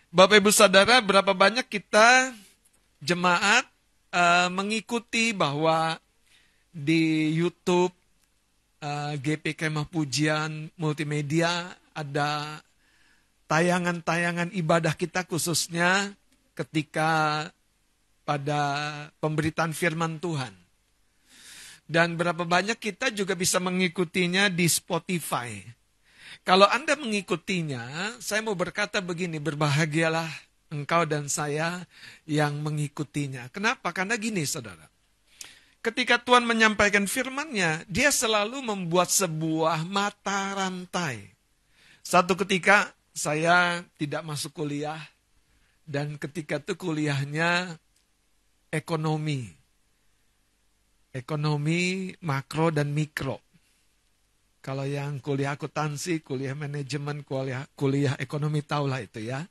Bapak Ibu Saudara, berapa banyak kita jemaat mengikuti bahwa di YouTube GP Kemah Pujian Multimedia ada tayangan-tayangan ibadah kita, khususnya ketika pada pemberitaan firman Tuhan. Dan berapa banyak kita juga bisa mengikutinya di Spotify. Kalau Anda mengikutinya, saya mau berkata begini, berbahagialah engkau dan saya yang mengikutinya. Kenapa? Karena gini, saudara. Ketika Tuhan menyampaikan firman-Nya, Dia selalu membuat sebuah mata rantai. Satu ketika saya tidak masuk kuliah, dan ketika itu kuliahnya ekonomi. Ekonomi makro dan mikro. Kalau yang kuliah akuntansi, kuliah manajemen, kuliah ekonomi, tahulah itu ya.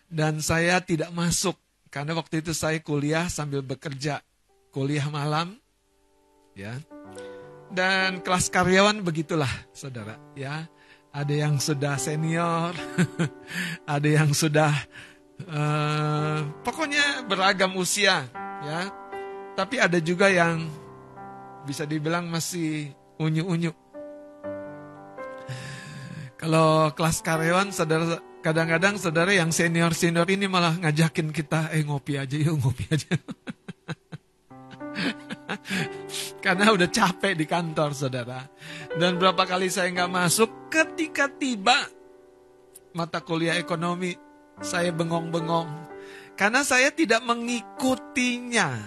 Dan saya tidak masuk, karena waktu itu saya kuliah sambil bekerja. Kuliah malam, ya. Dan kelas karyawan begitulah, saudara, ya. Ada yang sudah senior, ada yang sudah, pokoknya beragam usia, ya. Tapi ada juga yang bisa dibilang masih unyu-unyu. Kalau kelas karyawan, saudara, kadang-kadang saudara yang senior-senior ini malah ngajakin kita, ngopi aja yuk, ngopi aja. Karena udah capek di kantor, saudara. Dan berapa kali saya nggak masuk, ketika tiba mata kuliah ekonomi, saya bengong-bengong. Karena saya tidak mengikutinya.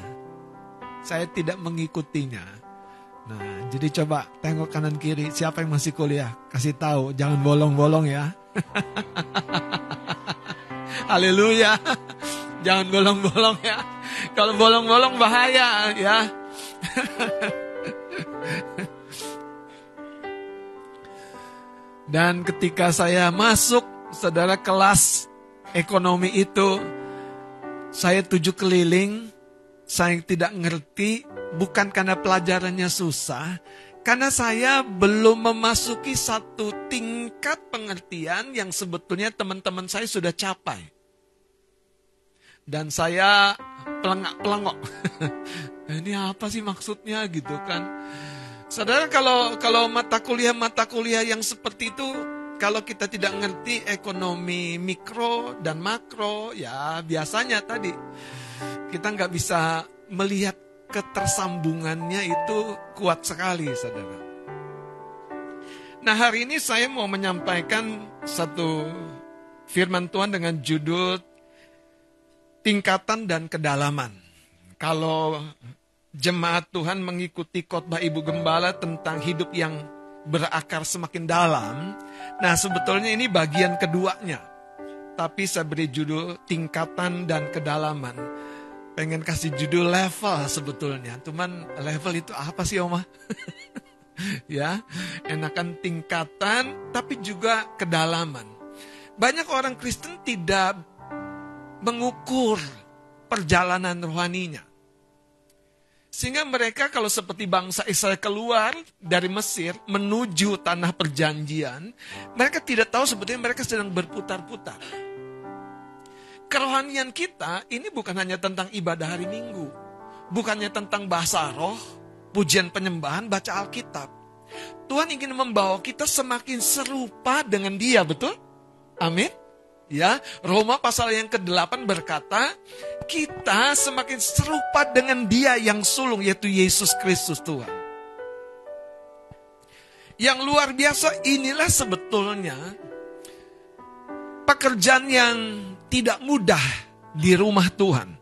Saya tidak mengikutinya. Nah, jadi coba tengok kanan kiri, siapa yang masih kuliah? Kasih tahu, jangan bolong-bolong ya. Haleluya. Jangan bolong-bolong ya. Kalau bolong-bolong bahaya ya. Dan ketika saya masuk, saudara, kelas ekonomi itu, saya 7 keliling, saya tidak ngerti. Bukan karena pelajarannya susah, karena saya belum memasuki satu tingkat pengertian yang sebetulnya teman-teman saya sudah capai. Dan saya pelengak-pelengok. Ini apa sih maksudnya gitu kan. Saudara, kalau mata kuliah yang seperti itu, kalau kita tidak ngerti ekonomi mikro dan makro, ya biasanya tadi kita nggak bisa melihat ketersambungannya itu kuat sekali, saudara. Nah, hari ini saya mau menyampaikan satu firman Tuhan dengan judul tingkatan dan kedalaman. Kalau jemaat Tuhan mengikuti khotbah Ibu Gembala tentang hidup yang berakar semakin dalam, nah sebetulnya ini bagian keduanya. Tapi saya beri judul tingkatan dan kedalaman. Pengen kasih judul level sebetulnya. Cuman level itu apa sih, Oma? Ya, enakan tingkatan tapi juga kedalaman. Banyak orang Kristen tidak mengukur perjalanan rohaninya. Sehingga mereka kalau seperti bangsa Israel keluar dari Mesir menuju tanah perjanjian, mereka tidak tahu sebetulnya mereka sedang berputar-putar. Kerohanian kita ini bukan hanya tentang ibadah hari Minggu. Bukannya tentang bahasa roh, pujian penyembahan, baca Alkitab. Tuhan ingin membawa kita semakin serupa dengan Dia, betul? Amin. Ya, Roma pasal yang ke-8 berkata, kita semakin serupa dengan Dia yang sulung, yaitu Yesus Kristus Tuhan. Yang luar biasa inilah sebetulnya pekerjaan yang tidak mudah di rumah Tuhan.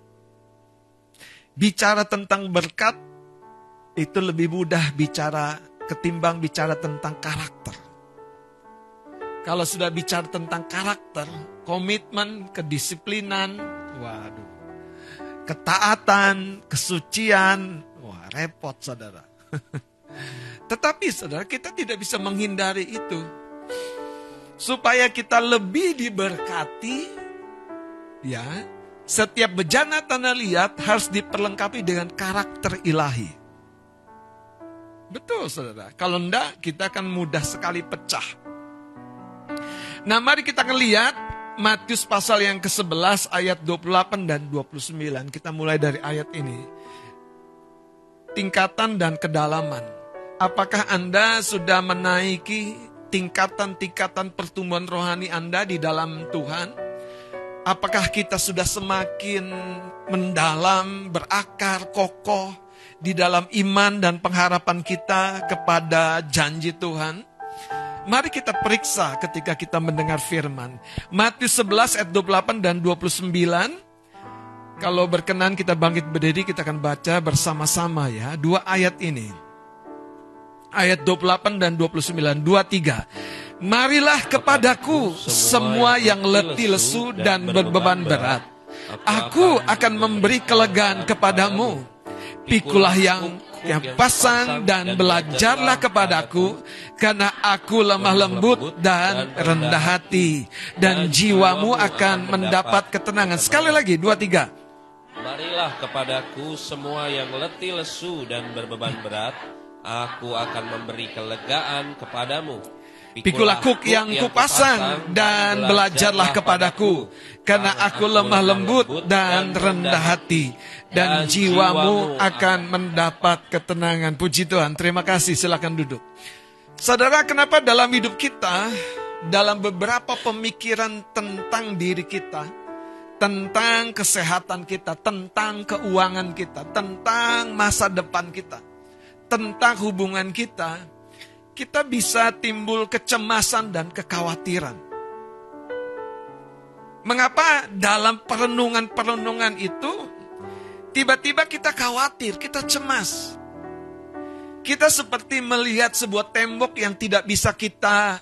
Bicara tentang berkat itu lebih mudah ketimbang bicara tentang karakter. Kalau sudah bicara tentang karakter, komitmen, kedisiplinan, waduh, ketaatan, kesucian, wah repot, saudara. Tetapi saudara, kita tidak bisa menghindari itu. Supaya kita lebih diberkati, ya, setiap bejana tanah liat harus diperlengkapi dengan karakter ilahi. Betul, saudara. Kalau enggak, kita akan mudah sekali pecah. Nah, mari kita lihat Matius pasal yang ke-11 ayat 28 dan 29. Kita mulai dari ayat ini. Tingkatan dan kedalaman. Apakah Anda sudah menaiki tingkatan-tingkatan pertumbuhan rohani Anda di dalam Tuhan? Apakah kita sudah semakin mendalam, berakar, kokoh di dalam iman dan pengharapan kita kepada janji Tuhan? Mari kita periksa ketika kita mendengar firman. Matius 11 ayat 28 dan 29. Kalau berkenan kita bangkit berdiri, kita akan baca bersama-sama ya. Dua ayat ini. Ayat 28 dan 29. 23. Marilah kepadaku semua yang letih lesu dan berbeban berat. Aku akan memberi kelegaan kepadamu. Pikulah yang pasang dan belajarlah kepadaku, karena aku lemah lembut dan rendah hati, dan jiwamu akan mendapat ketenangan. Sekali lagi, 2-3. Marilah kepadaku semua yang letih lesu dan berbeban berat, aku akan memberi kelegaan kepadamu. Pikulah kuk yang kupasang dan belajarlah kepadaku, karena aku lemah lembut dan rendah hati, dan jiwamu akan mendapat ketenangan. Puji Tuhan, terima kasih, silakan duduk. Saudara, kenapa dalam hidup kita, dalam beberapa pemikiran tentang diri kita, tentang kesehatan kita, tentang keuangan kita, tentang masa depan kita, tentang hubungan kita bisa timbul kecemasan dan kekhawatiran. Mengapa dalam perenungan-perenungan itu tiba-tiba kita khawatir, kita cemas? Kita seperti melihat sebuah tembok yang tidak bisa kita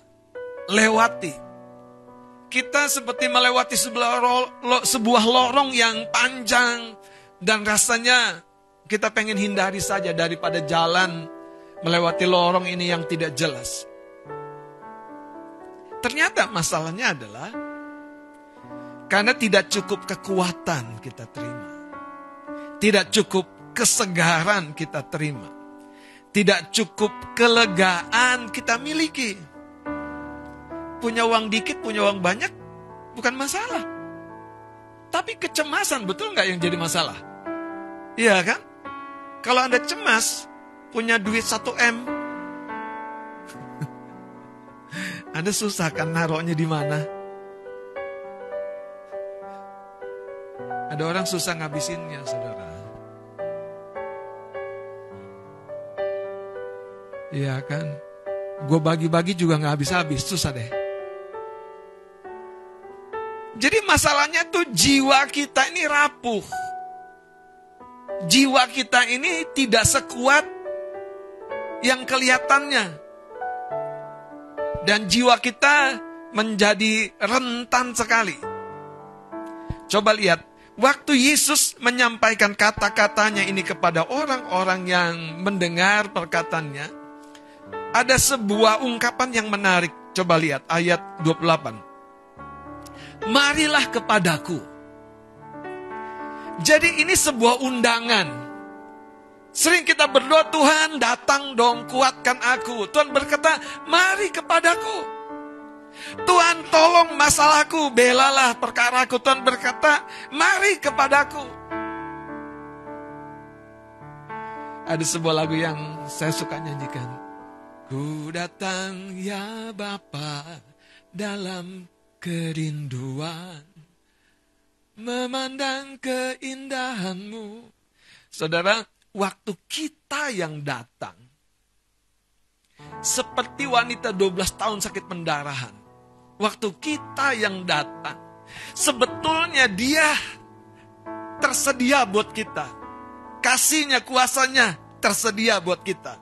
lewati. Kita seperti melewati sebuah lorong yang panjang dan rasanya kita pengen hindari saja daripada jalan melewati lorong ini yang tidak jelas. Ternyata masalahnya adalah karena tidak cukup kekuatan kita terima. Tidak cukup kesegaran kita terima. Tidak cukup kelegaan kita miliki. Punya uang dikit, punya uang banyak, bukan masalah. Tapi kecemasan, betul nggak yang jadi masalah? Iya kan? Kalau Anda cemas, punya duit 1M, Anda susah kan naruhnya di mana? Ada orang susah ngabisinnya, saudara. Iya kan? Gue bagi-bagi juga gak habis-habis, susah deh. Jadi masalahnya tuh jiwa kita ini rapuh. Jiwa kita ini tidak sekuat yang kelihatannya. Dan jiwa kita menjadi rentan sekali. Coba lihat, waktu Yesus menyampaikan kata-katanya ini kepada orang-orang yang mendengar perkataannya, ada sebuah ungkapan yang menarik. Coba lihat ayat 28. Marilah kepadaku. Jadi ini sebuah undangan. Sering kita berdoa, Tuhan datang dong, kuatkan aku. Tuhan berkata, mari kepadaku. Tuhan tolong masalahku, belalah perkaraku. Tuhan berkata, mari kepadaku. Ada sebuah lagu yang saya suka nyanyikan. Ku datang ya Bapa dalam kerinduan, memandang keindahanmu. Saudara, waktu kita yang datang, seperti wanita 12 tahun sakit pendarahan. Waktu kita yang datang, sebetulnya dia tersedia buat kita. Kasihnya, kuasanya tersedia buat kita.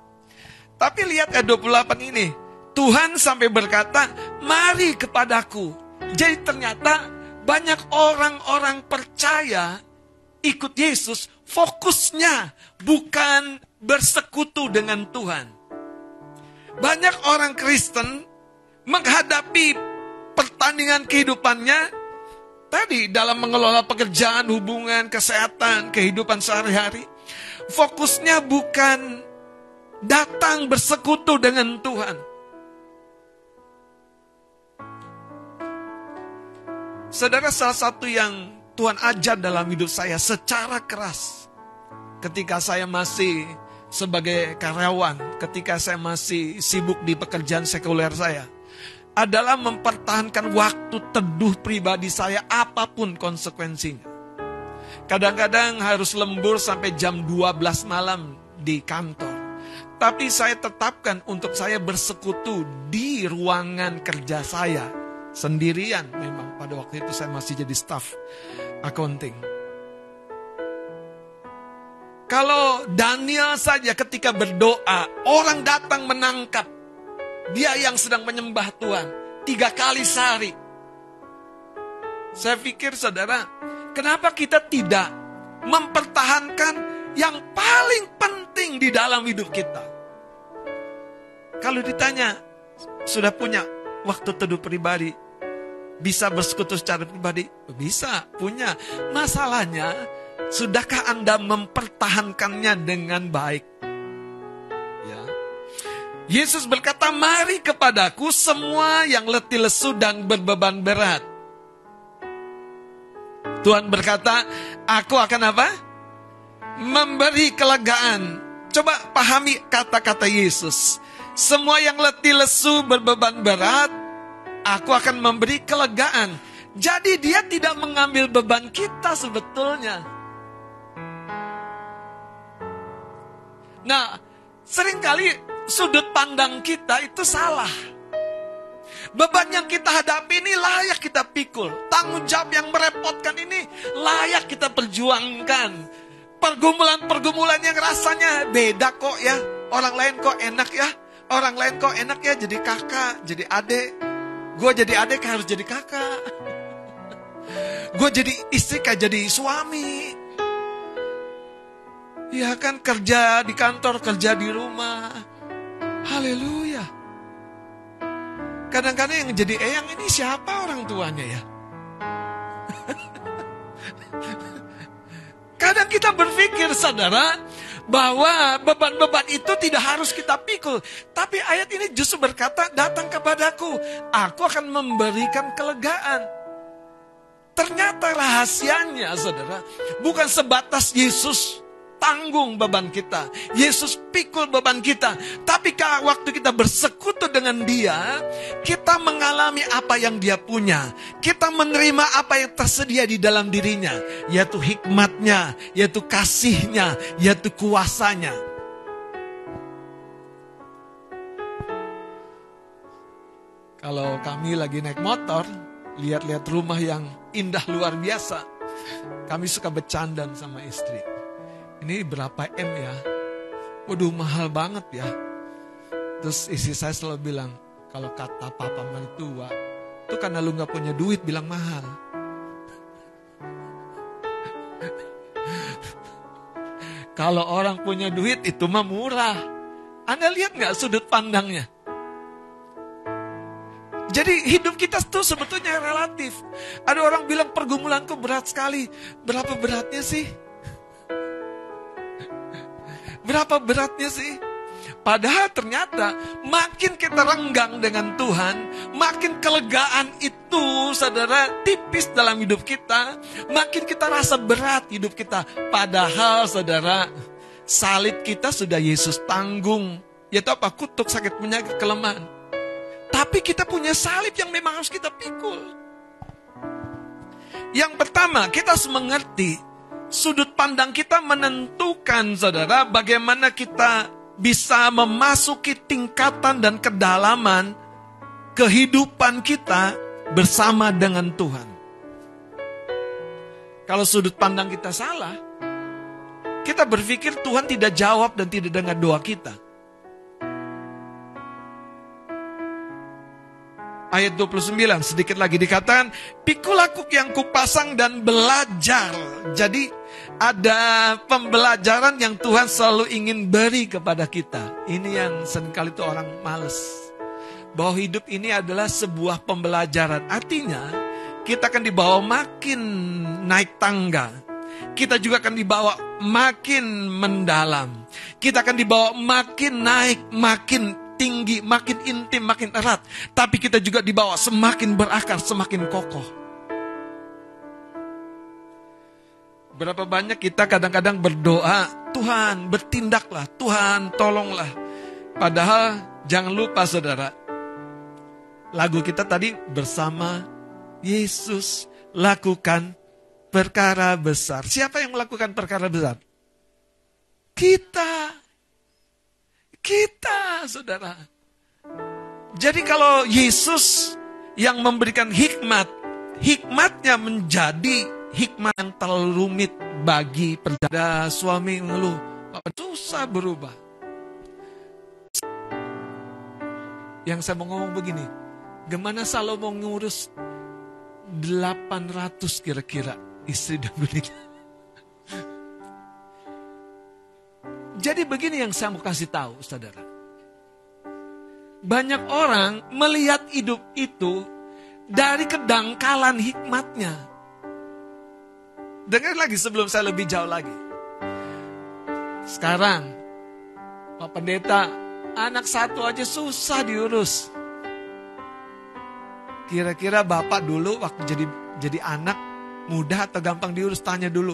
Tapi lihat ayat 28 ini. Tuhan sampai berkata, mari kepadaku. Jadi ternyata banyak orang-orang percaya ikut Yesus, fokusnya bukan bersekutu dengan Tuhan. Banyak orang Kristen menghadapi pertandingan kehidupannya tadi dalam mengelola pekerjaan, hubungan, kesehatan, kehidupan sehari-hari. Fokusnya bukan datang bersekutu dengan Tuhan. Saudara, salah satu yang Tuhan ajar dalam hidup saya secara keras ketika saya masih sebagai karyawan, ketika saya masih sibuk di pekerjaan sekuler saya, adalah mempertahankan waktu teduh pribadi saya apapun konsekuensinya. Kadang-kadang harus lembur sampai jam 12 malam di kantor. Tapi saya tetapkan untuk saya bersekutu di ruangan kerja saya sendirian. Memang pada waktu itu saya masih jadi staf accounting. Kalau Daniel saja ketika berdoa, orang datang menangkap dia yang sedang menyembah Tuhan 3 kali sehari. Saya pikir saudara, kenapa kita tidak mempertahankan yang paling penting di dalam hidup kita? Kalau ditanya, sudah punya waktu teduh pribadi, bisa bersekutu secara pribadi? Bisa, punya. Masalahnya, sudahkah Anda mempertahankannya dengan baik? Ya. Yesus berkata, mari kepadaku semua yang letih lesu dan berbeban berat. Tuhan berkata, aku akan apa? Memberi kelegaan. Coba pahami kata-kata Yesus. Semua yang letih lesu berbeban berat, aku akan memberi kelegaan. Jadi dia tidak mengambil beban kita sebetulnya. Nah, seringkali sudut pandang kita itu salah. Beban yang kita hadapi ini layak kita pikul. Tanggung jawab yang merepotkan ini layak kita perjuangkan. Pergumulan-pergumulan yang rasanya beda kok ya. Orang lain kok enak ya. Orang lain kok enak ya jadi kakak, jadi adik. Gue jadi adik harus jadi kakak. Gue jadi istri kayak jadi suami. Ya kan, kerja di kantor, kerja di rumah. Haleluya. Kadang-kadang yang jadi eyang ini siapa orang tuanya ya? Kadang kita berpikir saudara, bahwa beban-beban itu tidak harus kita pikul. Tapi ayat ini justru berkata, datang kepadaku, aku akan memberikan kelegaan. Ternyata rahasianya saudara, bukan sebatas Yesus tanggung beban kita, Yesus pikul beban kita. Tapi waktu kita bersekutu dengan dia, kita mengalami apa yang dia punya. Kita menerima apa yang tersedia di dalam dirinya, yaitu hikmatnya, yaitu kasihnya, yaitu kuasanya. Kalau kami lagi naik motor, lihat-lihat rumah yang indah luar biasa, kami suka bercanda sama istri. Ini berapa M ya? Waduh, mahal banget ya. Terus istri saya selalu bilang, kalau kata papa mertua, itu karena lu gak punya duit bilang mahal. Kalau orang punya duit itu mah murah. Anda lihat gak sudut pandangnya? Jadi hidup kita itu sebetulnya relatif. Ada orang bilang pergumulanku berat sekali. Berapa beratnya sih? Berapa beratnya sih? Padahal ternyata makin kita renggang dengan Tuhan, makin kelegaan itu saudara tipis dalam hidup kita, makin kita rasa berat hidup kita. Padahal saudara, salib kita sudah Yesus tanggung. Yaitu apa? Kutuk, sakit, penyakit, kelemahan. Tapi kita punya salib yang memang harus kita pikul. Yang pertama, kita harus mengerti sudut pandang kita menentukan saudara bagaimana kita bisa memasuki tingkatan dan kedalaman kehidupan kita bersama dengan Tuhan. Kalau sudut pandang kita salah, kita berpikir Tuhan tidak jawab dan tidak dengar doa kita. Ayat 29 sedikit lagi dikatakan, pikul aku yang kupasang dan belajar. Jadi ada pembelajaran yang Tuhan selalu ingin beri kepada kita. Ini yang seringkali itu orang males. Bahwa hidup ini adalah sebuah pembelajaran. Artinya kita akan dibawa makin naik tangga. Kita juga akan dibawa makin mendalam. Kita akan dibawa makin naik, makin tinggi, makin intim, makin erat. Tapi kita juga dibawa semakin berakar, semakin kokoh. Berapa banyak kita kadang-kadang berdoa, Tuhan bertindaklah, Tuhan tolonglah. Padahal jangan lupa saudara, lagu kita tadi bersama Yesus lakukan perkara besar. Siapa yang melakukan perkara besar? Kita, saudara. Jadi kalau Yesus yang memberikan hikmat, hikmatnya menjadi hikmat yang terlalu rumit bagi perjalanan. Suami mengeluh, susah berubah. Yang saya mau ngomong begini, gimana Salomo ngurus 800 kira-kira istri dan benih. Jadi begini yang saya mau kasih tahu, saudara. Banyak orang melihat hidup itu dari kedangkalan hikmatnya. Dengar lagi sebelum saya lebih jauh lagi. Sekarang, Pak Pendeta, anak satu aja susah diurus. Kira-kira Bapak dulu waktu jadi anak mudah atau gampang diurus? Tanya dulu.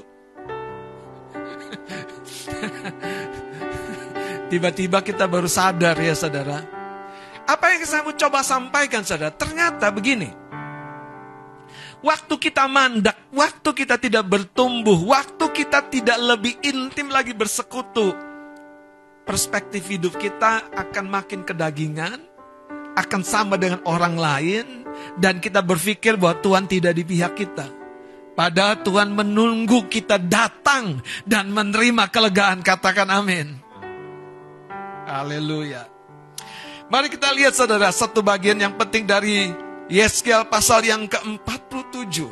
Tiba-tiba kita baru sadar ya saudara. Apa yang saya mau coba sampaikan saudara? Ternyata begini. Waktu kita mandek, waktu kita tidak bertumbuh, waktu kita tidak lebih intim lagi bersekutu, perspektif hidup kita akan makin kedagingan, akan sama dengan orang lain, dan kita berpikir bahwa Tuhan tidak di pihak kita. Padahal Tuhan menunggu kita datang dan menerima kelegaan. Katakan amin. Haleluya. Mari kita lihat saudara, satu bagian yang penting dari Yeskiel pasal yang ke-47.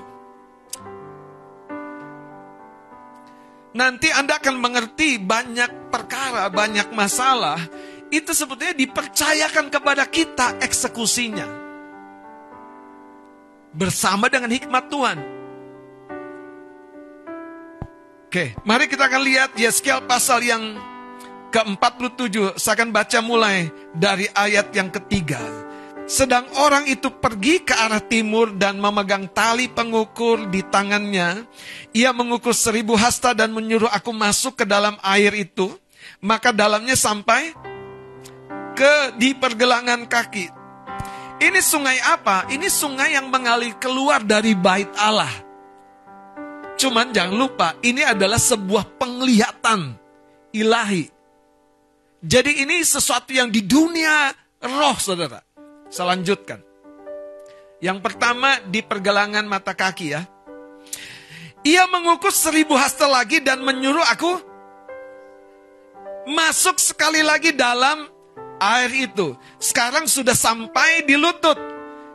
Nanti Anda akan mengerti banyak perkara, banyak masalah. Itu sebetulnya dipercayakan kepada kita eksekusinya. Bersama dengan hikmat Tuhan. Oke, mari kita akan lihat Yeskiel pasal yang ke-47. Saya akan baca mulai dari ayat yang ketiga. Sedang orang itu pergi ke arah timur dan memegang tali pengukur di tangannya. Ia mengukur 1000 hasta dan menyuruh aku masuk ke dalam air itu. Maka dalamnya sampai di pergelangan kaki. Ini sungai apa? Ini sungai yang mengalir keluar dari bait Allah. Cuman jangan lupa, ini adalah sebuah penglihatan ilahi. Jadi ini sesuatu yang di dunia roh, saudara. Saya lanjutkan. Yang pertama di pergelangan mata kaki ya. Ia mengukur 1000 hasta lagi dan menyuruh aku masuk sekali lagi dalam air itu. Sekarang sudah sampai di lutut.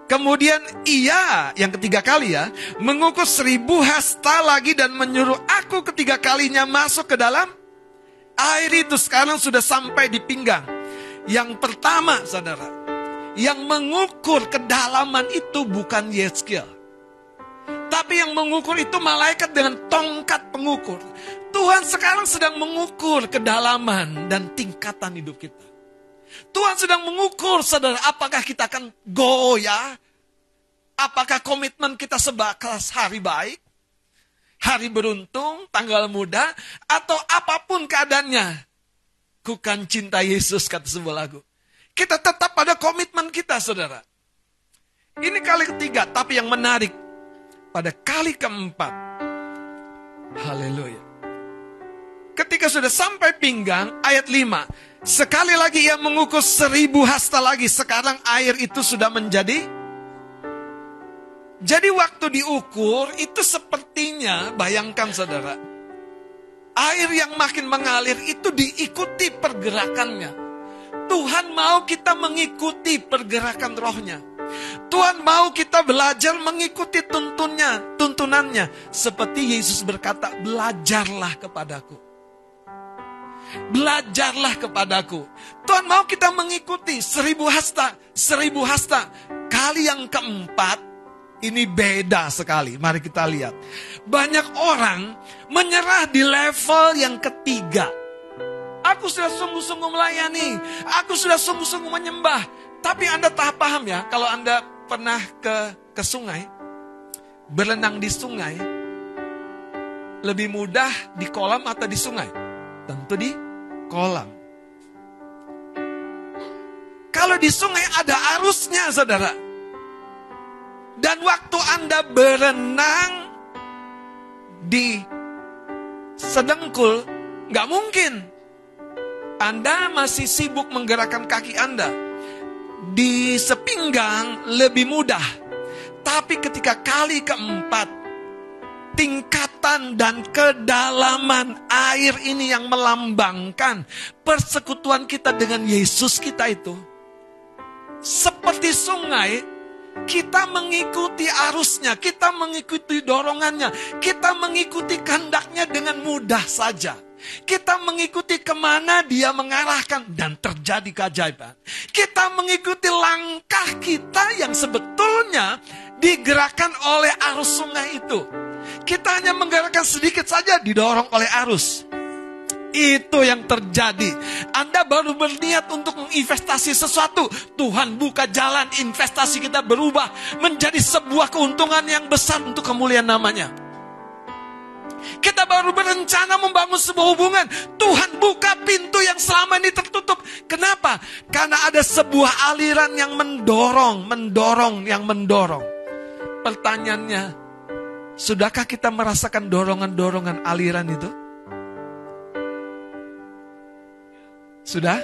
Kemudian ia, yang ketiga kali ya, mengukur 1000 hasta lagi dan menyuruh aku ketiga kalinya masuk ke dalam air itu. Sekarang sudah sampai di pinggang. Yang pertama saudara, yang mengukur kedalaman itu bukan Yeskiel. Tapi yang mengukur itu malaikat dengan tongkat pengukur. Tuhan sekarang sedang mengukur kedalaman dan tingkatan hidup kita. Tuhan sedang mengukur saudara, apakah kita akan goyah? Apakah komitmen kita sebatas hari baik? Hari beruntung, tanggal muda, atau apapun keadaannya. Ku kan cinta Yesus, kata sebuah lagu. Kita tetap pada komitmen kita, saudara. Ini kali ketiga, tapi yang menarik, pada kali keempat. Haleluya. Ketika sudah sampai pinggang, ayat 5. Sekali lagi ia mengukur 1000 hasta lagi. Sekarang air itu sudah menjadi. Jadi waktu diukur, itu sepertinya, bayangkan saudara. Air yang makin mengalir itu diikuti pergerakannya. Tuhan mau kita mengikuti pergerakan rohnya. Tuhan mau kita belajar mengikuti tuntunannya. Seperti Yesus berkata, belajarlah kepadaku. Belajarlah kepadaku. Tuhan mau kita mengikuti 1000 hasta. 1000 hasta. Kali yang keempat, ini beda sekali. Mari kita lihat. Banyak orang menyerah di level yang ketiga. Aku sudah sungguh-sungguh melayani. Aku sudah sungguh-sungguh menyembah. Tapi Anda tak paham ya, kalau Anda pernah ke sungai, berenang di sungai, lebih mudah di kolam atau di sungai? Tentu di kolam. Kalau di sungai ada arusnya, saudara. Dan waktu Anda berenang di sedengkul, nggak mungkin. Anda masih sibuk menggerakkan kaki Anda. Di sepinggang lebih mudah. Tapi ketika kali keempat, tingkatan dan kedalaman air ini yang melambangkan persekutuan kita dengan Yesus kita itu. Seperti sungai, kita mengikuti arusnya, kita mengikuti dorongannya, kita mengikuti kehendaknya dengan mudah saja. Kita mengikuti kemana dia mengarahkan dan terjadi keajaiban. Kita mengikuti langkah kita yang sebetulnya digerakkan oleh arus sungai itu. Kita hanya menggerakkan sedikit saja, didorong oleh arus. Itu yang terjadi. Anda baru berniat untuk menginvestasi sesuatu, Tuhan buka jalan, investasi kita berubah menjadi sebuah keuntungan yang besar untuk kemuliaan namanya. Kita baru berencana membangun sebuah hubungan, Tuhan buka pintu yang selama ini tertutup. Kenapa? Karena ada sebuah aliran yang mendorong. Pertanyaannya, sudahkah kita merasakan dorongan-dorongan aliran itu? Sudah?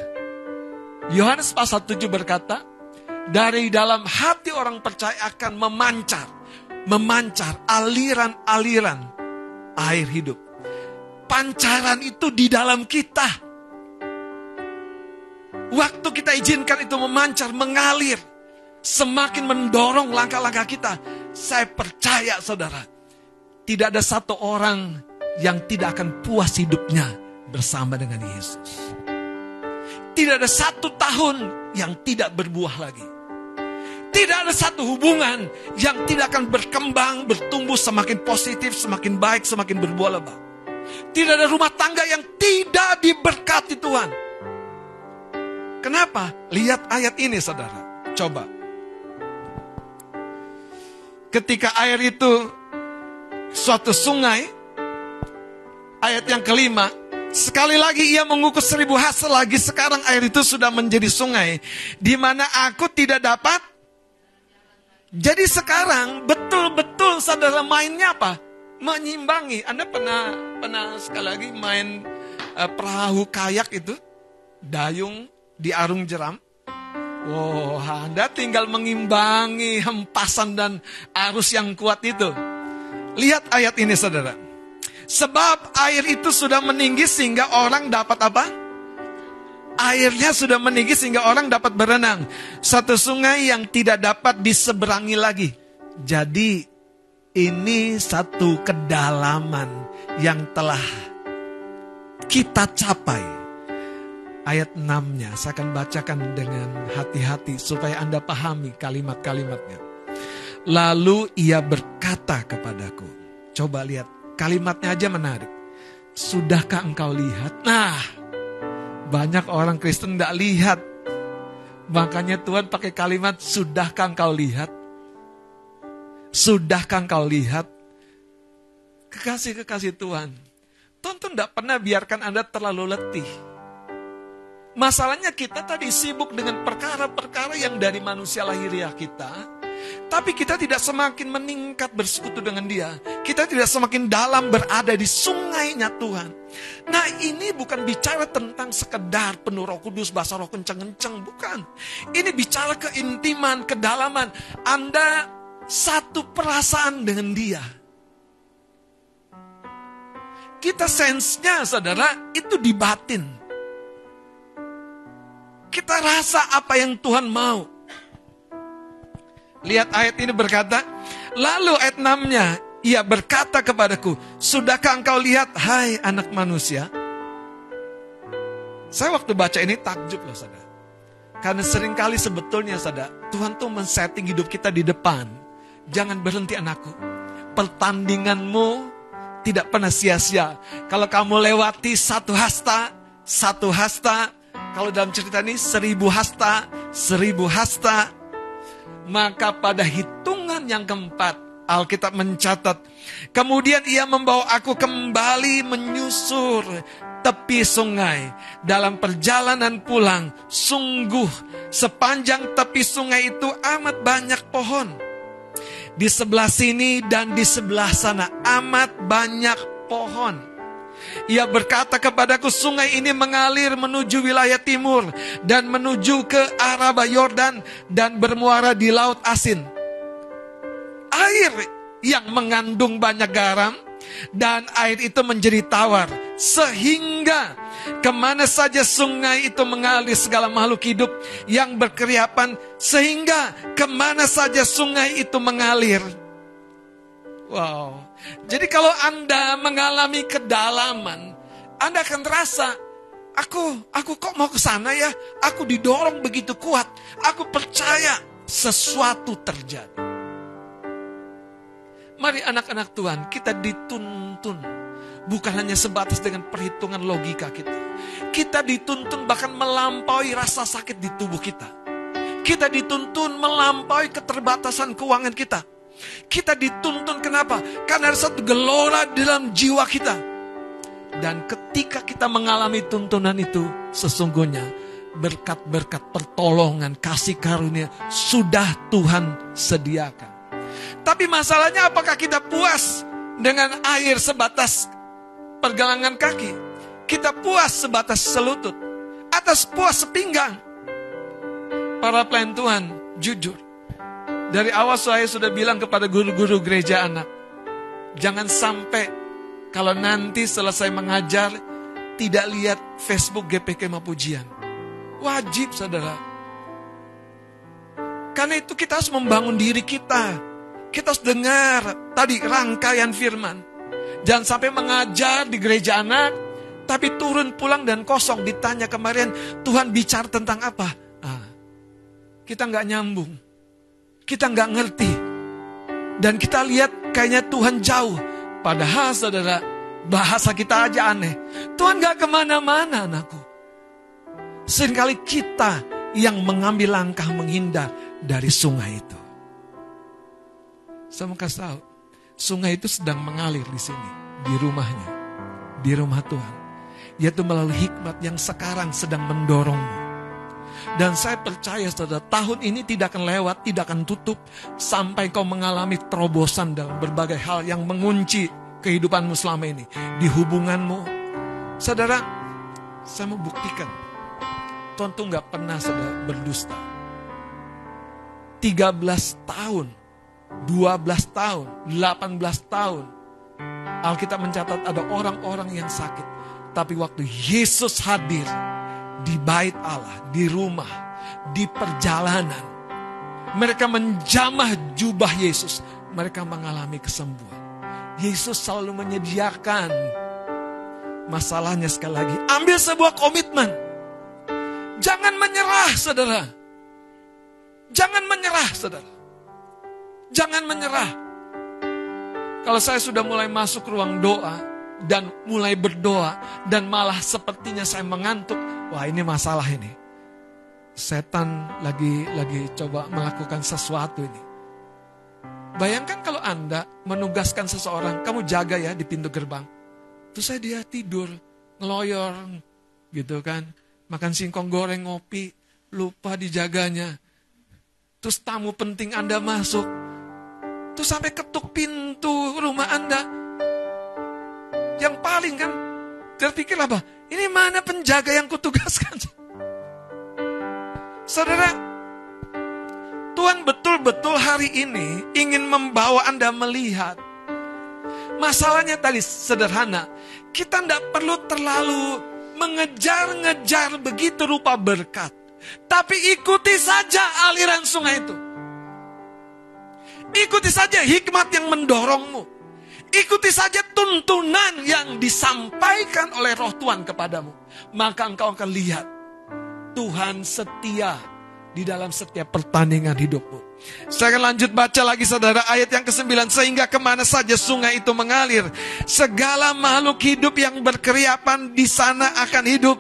Yohanes pasal 7 berkata, dari dalam hati orang percaya akan memancar aliran-aliran air hidup. Pancaran itu di dalam kita. Waktu kita izinkan itu memancar, mengalir, semakin mendorong langkah-langkah kita. Saya percaya, saudara, tidak ada satu orang yang tidak akan puas hidupnya bersama dengan Yesus. Tidak ada satu tahun yang tidak berbuah lagi. Tidak ada satu hubungan yang tidak akan berkembang, bertumbuh semakin positif, semakin baik, semakin berbuah lebat. Tidak ada rumah tangga yang tidak diberkati Tuhan. Kenapa? Lihat ayat ini, saudara. Coba. Ketika air itu suatu sungai, ayat yang kelima, sekali lagi ia mengukur 1000 hasta lagi, sekarang air itu sudah menjadi sungai, di mana aku tidak dapat. Jadi sekarang betul-betul saudara mainnya apa? Menyimbangi. Anda pernah sekali lagi main perahu kayak itu? Dayung di arung jeram? Wow, Anda tinggal mengimbangi hempasan dan arus yang kuat itu. Lihat ayat ini, saudara. Sebab air itu sudah meninggi sehingga orang dapat apa? Airnya sudah meninggi sehingga orang dapat berenang. Satu sungai yang tidak dapat diseberangi lagi. Jadi ini satu kedalaman yang telah kita capai. Ayat 6-nya saya akan bacakan dengan hati-hati supaya Anda pahami kalimat-kalimatnya. Lalu ia berkata kepadaku. Coba lihat, kalimatnya aja menarik. Sudahkah engkau lihat? Nah, banyak orang Kristen tidak lihat. Makanya Tuhan pakai kalimat, sudahkah engkau lihat? Sudahkah engkau lihat? Kekasih-kekasih Tuhan, Tuhan tuh tidak pernah biarkan Anda terlalu letih. Masalahnya kita tadi sibuk dengan perkara-perkara yang dari manusia lahiriah kita. Tapi kita tidak semakin meningkat bersekutu dengan dia. Kita tidak semakin dalam berada di sungainya Tuhan. Nah, ini bukan bicara tentang sekedar penuh Roh Kudus, bahasa roh kenceng-kenceng. Bukan. Ini bicara keintiman, kedalaman. Anda satu perasaan dengan dia. Kita sense-nya, saudara, itu di batin. Kita rasa apa yang Tuhan mau. Lihat ayat ini berkata, lalu ayat 6-nya, ia berkata kepadaku, sudahkah engkau lihat, hai anak manusia? Saya waktu baca ini takjub loh, saudara. Karena seringkali sebetulnya, saudara, Tuhan tuh men-setting hidup kita di depan. Jangan berhenti, anakku. Pertandinganmu tidak pernah sia-sia. Kalau kamu lewati satu hasta, kalau dalam cerita ini 1000 hasta, maka pada hitungan yang keempat, Alkitab mencatat, kemudian ia membawa aku kembali menyusur tepi sungai. Dalam perjalanan pulang, sungguh sepanjang tepi sungai itu amat banyak pohon. Di sebelah sini dan di sebelah sana amat banyak pohon. Ia berkata kepadaku, sungai ini mengalir menuju wilayah timur dan menuju ke Araba Yordan dan bermuara di Laut Asin. Air yang mengandung banyak garam dan air itu menjadi tawar, sehingga kemana saja sungai itu mengalir segala makhluk hidup yang berkeriapan, sehingga kemana saja sungai itu mengalir. Wow. Jadi kalau Anda mengalami kedalaman, Anda akan terasa, aku kok mau ke sana ya? Aku didorong begitu kuat. Aku percaya sesuatu terjadi. Mari anak-anak Tuhan, kita dituntun. Bukan hanya sebatas dengan perhitungan logika kita. Kita dituntun bahkan melampaui rasa sakit di tubuh kita. Kita dituntun melampaui keterbatasan keuangan kita. Kita dituntun kenapa? Karena ada satu gelora dalam jiwa kita. Dan ketika kita mengalami tuntunan itu, sesungguhnya berkat-berkat pertolongan, kasih karunia sudah Tuhan sediakan. Tapi masalahnya, apakah kita puas dengan air sebatas pergelangan kaki? Kita puas sebatas selutut? Atas puas sepinggang? Para pelayan Tuhan, jujur, dari awal saya sudah bilang kepada guru-guru gereja anak, jangan sampai kalau nanti selesai mengajar tidak lihat Facebook GPK Mapujian. Wajib, saudara. Karena itu kita harus membangun diri kita. Kita harus dengar tadi rangkaian firman. Jangan sampai mengajar di gereja anak, tapi turun pulang dan kosong. Ditanya kemarin, Tuhan bicara tentang apa? Kita nggak nyambung. Kita nggak ngerti. Dan kita lihat kayaknya Tuhan jauh. Padahal saudara, bahasa kita aja aneh. Tuhan nggak kemana-mana, anakku. Seringkali kita yang mengambil langkah menghindar dari sungai itu. Saya mau kasih tahu, sungai itu sedang mengalir di sini, di rumahnya, di rumah Tuhan. Yaitu melalui hikmat yang sekarang sedang mendorongmu. Dan saya percaya saudara, tahun ini tidak akan lewat, tidak akan tutup sampai kau mengalami terobosan dalam berbagai hal yang mengunci kehidupanmu selama ini. Di hubunganmu. Saudara, saya mau buktikan. Tuhan tuh gak pernah saudara berdusta. 13 tahun, 12 tahun, 18 tahun. Alkitab mencatat ada orang-orang yang sakit. Tapi waktu Yesus hadir, di bait Allah, di rumah, di perjalanan, mereka menjamah jubah Yesus. Mereka mengalami kesembuhan. Yesus selalu menyediakan. Masalahnya sekali lagi, ambil sebuah komitmen. Jangan menyerah, saudara. Jangan menyerah, saudara. Jangan menyerah. Kalau saya sudah mulai masuk ruang doa dan mulai berdoa dan malah sepertinya saya mengantuk, wah ini masalah ini. Setan lagi coba melakukan sesuatu ini. Bayangkan kalau Anda menugaskan seseorang, kamu jaga ya di pintu gerbang. Terus dia tidur, ngeloyor, gitu kan. Makan singkong goreng, ngopi, lupa dijaganya. Terus tamu penting Anda masuk. Terus sampai ketuk pintu rumah Anda. Yang paling kan, terpikir apa? Ini mana penjaga yang kutugaskan? Saudara, Tuhan betul-betul hari ini ingin membawa Anda melihat. Masalahnya tadi sederhana. Kita tidak perlu terlalu mengejar-ngejar begitu rupa berkat. Tapi ikuti saja aliran sungai itu. Ikuti saja hikmat yang mendorongmu. Ikuti saja tuntunan yang disampaikan oleh roh Tuhan kepadamu. Maka engkau akan lihat Tuhan setia di dalam setiap pertandingan hidupmu. Saya akan lanjut baca lagi saudara ayat yang ke-9. Sehingga kemana saja sungai itu mengalir, segala makhluk hidup yang berkeriapan di sana akan hidup.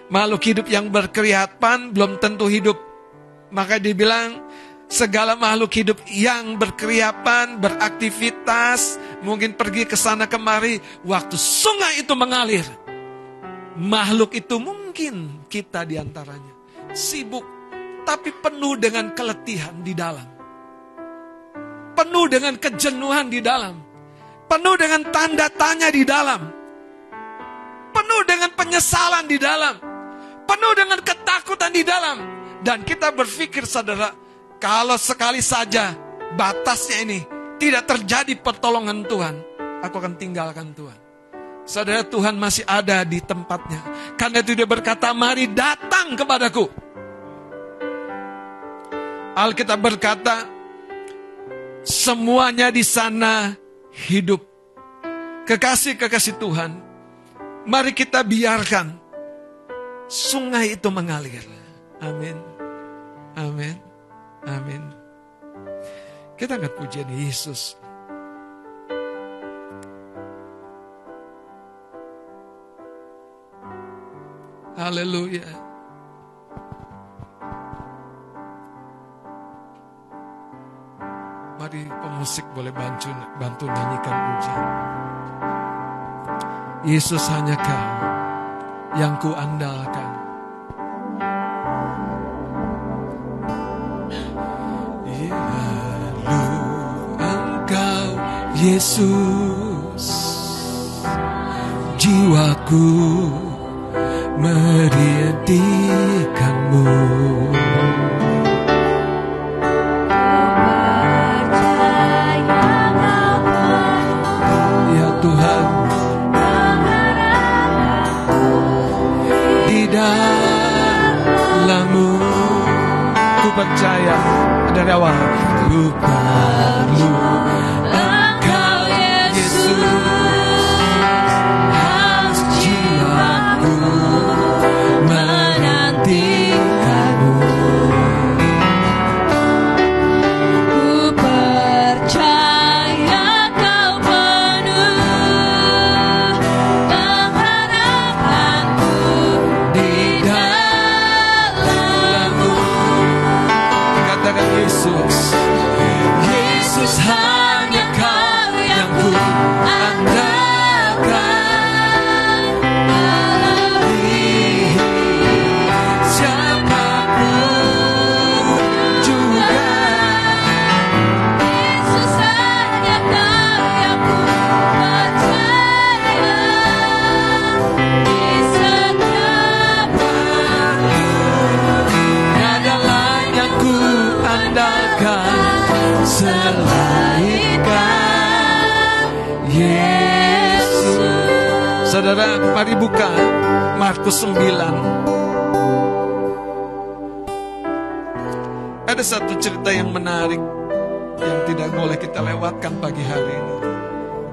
Makhluk hidup yang berkeriapan belum tentu hidup. Maka dibilang segala makhluk hidup yang berkeriapan, beraktivitas, mungkin pergi ke sana kemari, waktu sungai itu mengalir, makhluk itu mungkin kita diantaranya sibuk, tapi penuh dengan keletihan di dalam, penuh dengan kejenuhan di dalam, penuh dengan tanda tanya di dalam, penuh dengan penyesalan di dalam, penuh dengan ketakutan di dalam. Dan kita berpikir, saudara, kalau sekali saja batasnya ini tidak terjadi pertolongan Tuhan, aku akan tinggalkan Tuhan. Saudara, Tuhan masih ada di tempatnya. Karena itu dia berkata, mari datang kepadaku. Alkitab berkata, semuanya di sana hidup. Kekasih-kekasih Tuhan, mari kita biarkan sungai itu mengalir. Amin. Amin. Amin. Kita angkat pujian Yesus. Haleluya. Mari pemusik boleh bantu nyanyikan pujian. Yesus hanya Kau yang kuandalkan. Lalu Engkau Yesus, jiwaku merintikanmu. Ya Tuhan, di dalam-Mu ku percaya dari awal. Ku perlu Engkau Yesus, jiwaku menantikanmu. Ku percaya Kau penuh pengharapanku di dalam-Mu. Katakan Yesus, Yesus hanya Kau yang ku andalkan. Melebihi siapapun juga. Yesus hanya Kau yang ku percaya. Di setiap waktu tiada lain yang ku andalkan selain Kau, Yesus. Saudara, mari buka Markus 9. Ada satu cerita yang menarik yang tidak boleh kita lewatkan pagi hari ini.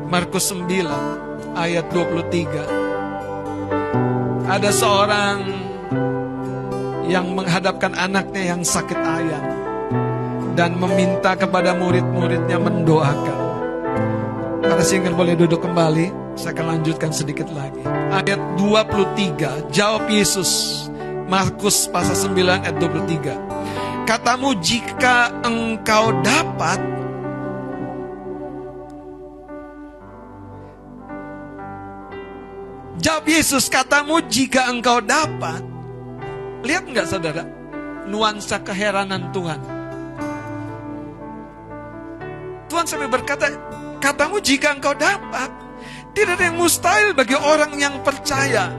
Markus 9 ayat 23. Ada seorang yang menghadapkan anaknya yang sakit ayam dan meminta kepada murid-muridnya mendoakan. Para single boleh duduk kembali. Saya akan lanjutkan sedikit lagi. Ayat 23, jawab Yesus. Markus pasal 9 ayat 23. Katamu, jika engkau dapat, jawab Yesus, katamu jika engkau dapat. Lihat enggak saudara, nuansa keheranan Tuhan. Tuhan sampai berkata, katamu jika engkau dapat. Tidak ada yang mustahil bagi orang yang percaya.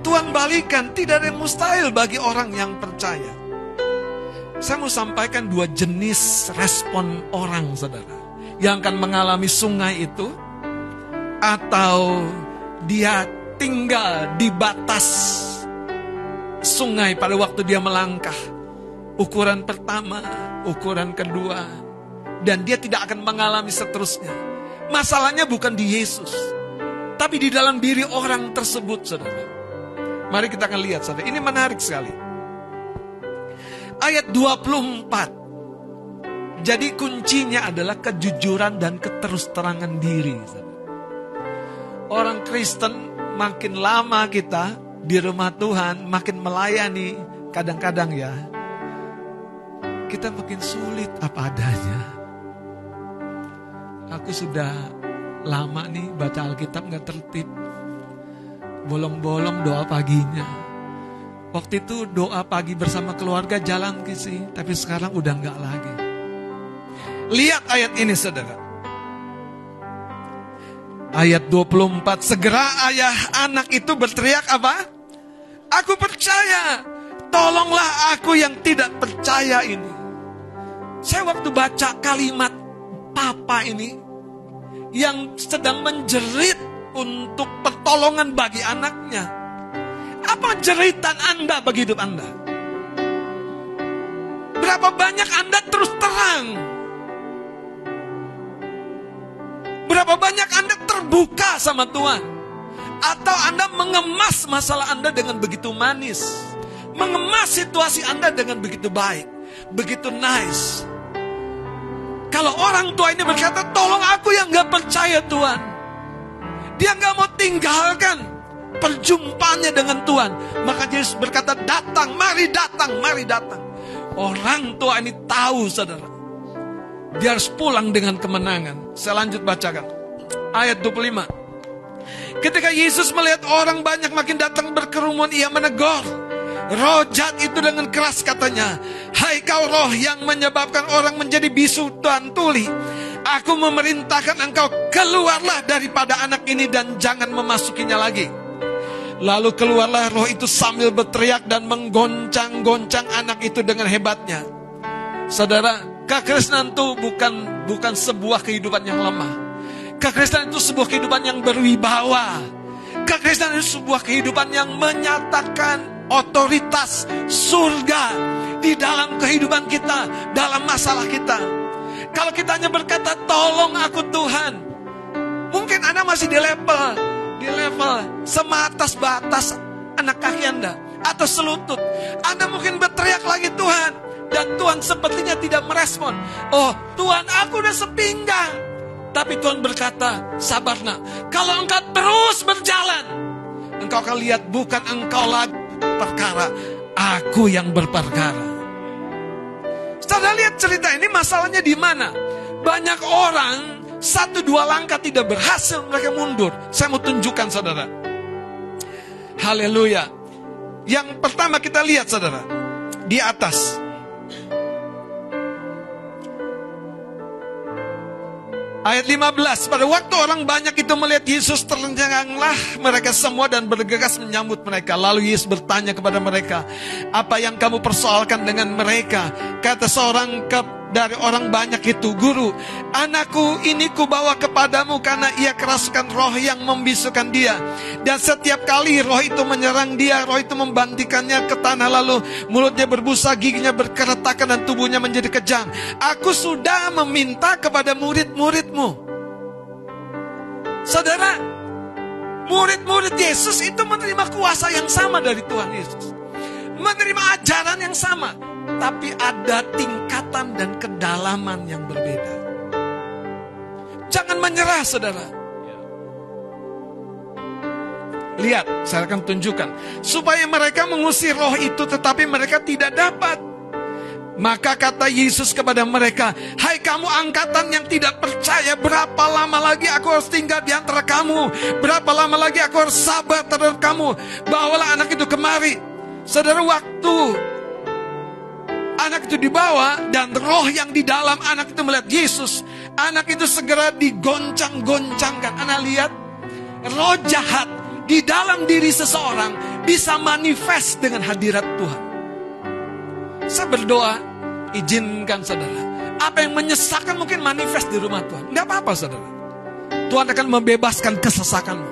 Tuhan balikan, tidak ada yang mustahil bagi orang yang percaya. Saya mau sampaikan dua jenis respon orang, saudara, yang akan mengalami sungai itu, atau dia tinggal di batas sungai pada waktu dia melangkah. Ukuran pertama, ukuran kedua, dan dia tidak akan mengalami seterusnya. Masalahnya bukan di Yesus, tapi di dalam diri orang tersebut, saudara. Mari kita akan lihat, saudara. Ini menarik sekali. Ayat 24. Jadi kuncinya adalah kejujuran dan keterus-terangan diri, saudara. Orang Kristen makin lama kita di rumah Tuhan, makin melayani, kadang-kadang ya, kita makin sulit apa adanya. Aku sudah lama nih baca Alkitab gak tertib. Bolong-bolong doa paginya. Waktu itu doa pagi bersama keluarga jalan sih, tapi sekarang udah gak lagi. Lihat ayat ini saudara. Ayat 24, segera ayah anak itu berteriak apa? Aku percaya, tolonglah aku yang tidak percaya ini. Saya waktu baca kalimat papa ini, yang sedang menjerit untuk pertolongan bagi anaknya. Apa jeritan Anda bagi hidup Anda? Berapa banyak Anda terus terang? Berapa banyak Anda terbuka sama Tuhan? Atau Anda mengemas masalah Anda dengan begitu manis? Mengemas situasi Anda dengan begitu baik, begitu nice. Kalau orang tua ini berkata, tolong aku yang gak percaya Tuhan. Dia gak mau tinggalkan perjumpaannya dengan Tuhan. Maka Yesus berkata, datang, mari datang, mari datang. Orang tua ini tahu saudara, dia harus pulang dengan kemenangan. Saya lanjut bacakan. Ayat 25. Ketika Yesus melihat orang banyak makin datang berkerumun, ia menegur roh jahat itu dengan keras katanya, hai kau roh yang menyebabkan orang menjadi bisu dan tuli, aku memerintahkan engkau keluarlah daripada anak ini dan jangan memasukinya lagi. Lalu keluarlah roh itu sambil berteriak dan menggoncang-goncang anak itu dengan hebatnya. Saudara, kekristenan itu bukan sebuah kehidupan yang lemah. Kekristenan itu sebuah kehidupan yang berwibawa. Kekristenan itu sebuah kehidupan yang menyatakan otoritas surga di dalam kehidupan kita, dalam masalah kita. Kalau kita hanya berkata, tolong aku Tuhan, mungkin Anda masih di level sematas batas anak kaki Anda atau selutut. Anda mungkin berteriak lagi Tuhan, dan Tuhan sepertinya tidak merespon. Oh Tuhan, aku udah sepinggang. Tapi Tuhan berkata, sabar nak, kalau engkau terus berjalan, engkau akan lihat bukan engkau lagi perkara, aku yang berperkara. Saudara lihat cerita ini, masalahnya di mana? Banyak orang 1-2 langkah tidak berhasil, mereka mundur. Saya mau tunjukkan saudara. Haleluya. Yang pertama kita lihat saudara, di atas. Ayat 15, pada waktu orang banyak itu melihat Yesus, tercengganglah mereka semua dan bergegas menyambut mereka. Lalu Yesus bertanya kepada mereka, apa yang kamu persoalkan dengan mereka? Kata seorang dari orang banyak itu, Guru, anakku ini kubawa kepadamu karena ia kerasukan roh yang membisukan dia. Dan setiap kali roh itu menyerang dia, roh itu membantikannya ke tanah, lalu mulutnya berbusa, giginya berkeretakan dan tubuhnya menjadi kejang. Aku sudah meminta kepada murid-muridmu. Saudara, murid-murid Yesus itu menerima kuasa yang sama dari Tuhan Yesus, menerima ajaran yang sama, tapi ada tingkatan dan kedalaman yang berbeda. Jangan menyerah saudara. Lihat, saya akan tunjukkan. Supaya mereka mengusir roh itu, tetapi mereka tidak dapat. Maka kata Yesus kepada mereka, hai kamu angkatan yang tidak percaya, berapa lama lagi aku harus tinggal di antara kamu? Berapa lama lagi aku harus sabar terhadap kamu? Bawalah anak itu kemari. Saudara, waktu anak itu dibawa dan roh yang di dalam anak itu melihat Yesus, anak itu segera digoncang-goncangkan. Anda lihat, roh jahat di dalam diri seseorang bisa manifest dengan hadirat Tuhan. Saya berdoa, izinkan saudara, apa yang menyesakkan mungkin manifest di rumah Tuhan. Tidak apa-apa saudara, Tuhan akan membebaskan kesesakanmu.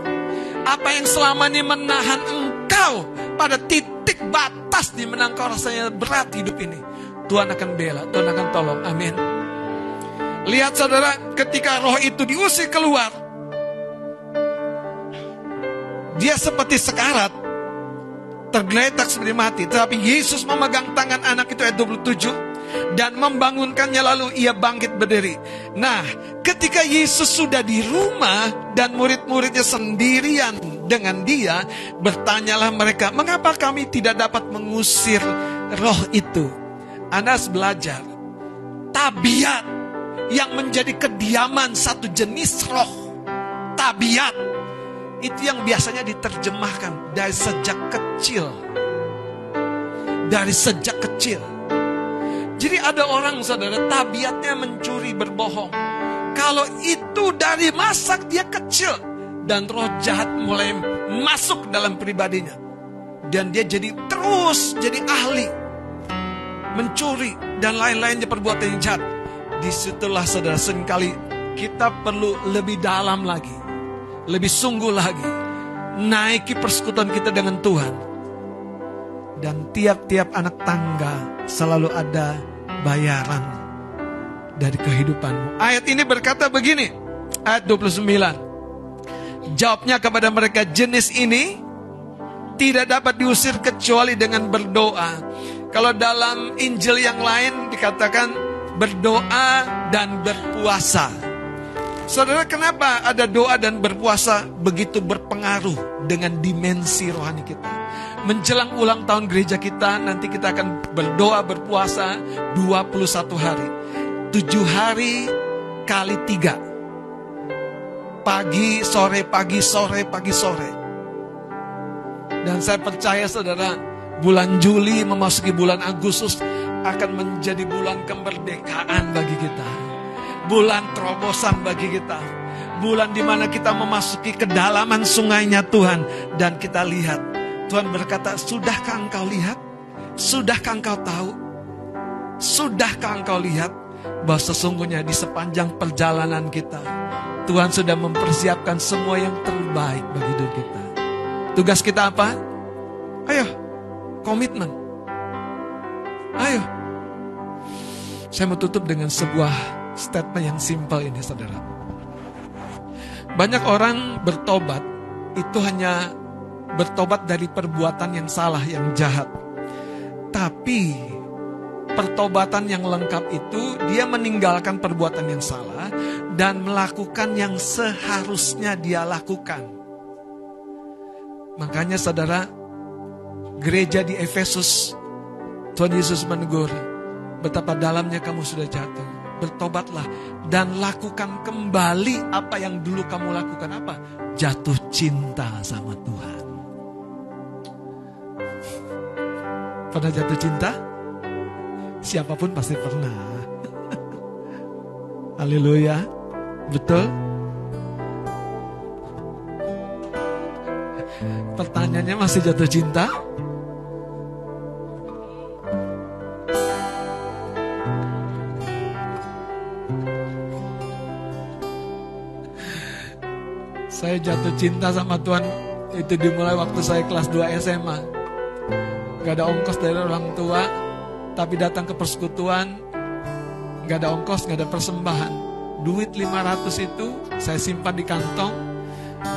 Apa yang selama ini menahan engkau pada titik batas di mana engkau rasanya berat hidup ini, Tuhan akan bela, Tuhan akan tolong. Amin. Lihat saudara, ketika roh itu diusir keluar, dia seperti sekarat, tergeletak seperti mati. Tetapi Yesus memegang tangan anak itu, ayat 27, dan membangunkannya, lalu ia bangkit berdiri. Nah, ketika Yesus sudah di rumah dan murid-muridnya sendirian dengan dia, bertanyalah mereka, mengapa kami tidak dapat mengusir roh itu? Anda harus belajar tabiat yang menjadi kediaman satu jenis roh. Tabiat itu yang biasanya diterjemahkan dari sejak kecil. Dari sejak kecil. Jadi ada orang, saudara, tabiatnya mencuri, berbohong. Kalau itu dari masa dia kecil, dan roh jahat mulai masuk dalam pribadinya, dan dia terus jadi ahli mencuri dan lain-lainnya perbuatan yang jahat. Disitulah, saudara, seringkali kita perlu lebih dalam lagi, lebih sungguh lagi, naiki persekutuan kita dengan Tuhan. Dan tiap-tiap anak tangga selalu ada bayaran dari kehidupanmu. Ayat ini berkata begini, ayat 29. Jawabnya kepada mereka, jenis ini tidak dapat diusir kecuali dengan berdoa. Kalau dalam Injil yang lain dikatakan berdoa dan berpuasa. Saudara, kenapa ada doa dan berpuasa begitu berpengaruh dengan dimensi rohani kita? Menjelang ulang tahun gereja kita, nanti kita akan berdoa berpuasa 21 hari. 7 hari kali 3. Pagi, sore, pagi, sore, pagi, sore. Dan saya percaya, saudara, bulan Juli memasuki bulan Agustus akan menjadi bulan kemerdekaan bagi kita. Bulan terobosan bagi kita. Bulan di mana kita memasuki kedalaman sungainya Tuhan. Dan kita lihat, Tuhan berkata, sudahkah engkau lihat? Sudahkah engkau tahu? Sudahkah engkau lihat bahwa sesungguhnya di sepanjang perjalanan kita, Tuhan sudah mempersiapkan semua yang terbaik bagi hidup kita. Tugas kita apa? Ayo, komitmen. Ayo. Saya mau tutup dengan sebuah statement yang simpel ini, saudara. Banyak orang bertobat, itu hanya bertobat dari perbuatan yang salah, yang jahat. Tapi pertobatan yang lengkap itu, dia meninggalkan perbuatan yang salah dan melakukan yang seharusnya dia lakukan. Makanya, saudara, gereja di Efesus, Tuhan Yesus menegur, betapa dalamnya kamu sudah jatuh. Bertobatlah dan lakukan kembali apa yang dulu kamu lakukan. Apa? Jatuh cinta sama Tuhan. Pernah jatuh cinta? Siapapun pasti pernah. Haleluya. Betul? Pertanyaannya, masih jatuh cinta? Saya jatuh cinta sama Tuhan itu dimulai waktu saya kelas 2 SMA. Gak ada ongkos dari orang tua, tapi datang ke persekutuan, gak ada ongkos, gak ada persembahan. Duit 500 itu saya simpan di kantong.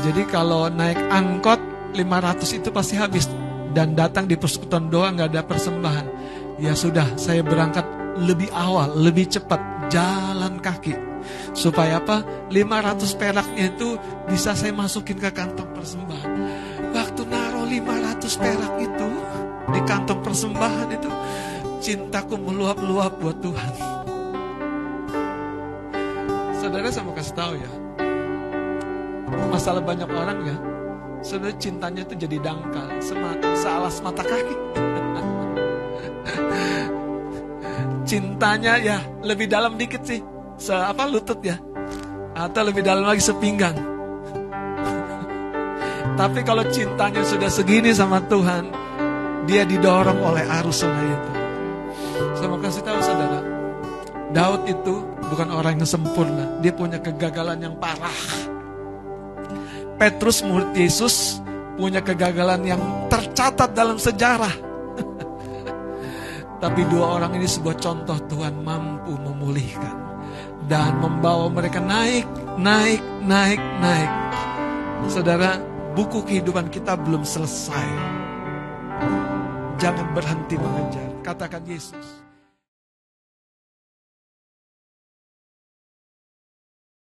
Jadi kalau naik angkot 500 itu pasti habis. Dan datang di persekutuan doa gak ada persembahan. Ya sudah, saya berangkat lebih awal, lebih cepat, jalan kaki. Supaya apa? 500 peraknya itu bisa saya masukin ke kantong persembahan. Waktu naruh 500 perak itu di kantong persembahan itu, cintaku meluap-luap buat Tuhan. Saudara, saya mau kasih tahu ya, masalah banyak orang ya, saudara, cintanya itu jadi dangkal, sealas mata kaki. Cintanya ya lebih dalam dikit sih, lutut ya, atau lebih dalam lagi sepinggang. Tapi kalau cintanya sudah segini sama Tuhan, dia didorong oleh arus sungai itu. Saya mau kasih tahu, saudara, Daud itu bukan orang yang sempurna. Dia punya kegagalan yang parah. Petrus, murid Yesus, punya kegagalan yang tercatat dalam sejarah. Tapi dua orang ini sebuah contoh Tuhan mampu memulihkan dan membawa mereka naik. Saudara, buku kehidupan kita belum selesai. Jangan berhenti mengejar. Katakan Yesus.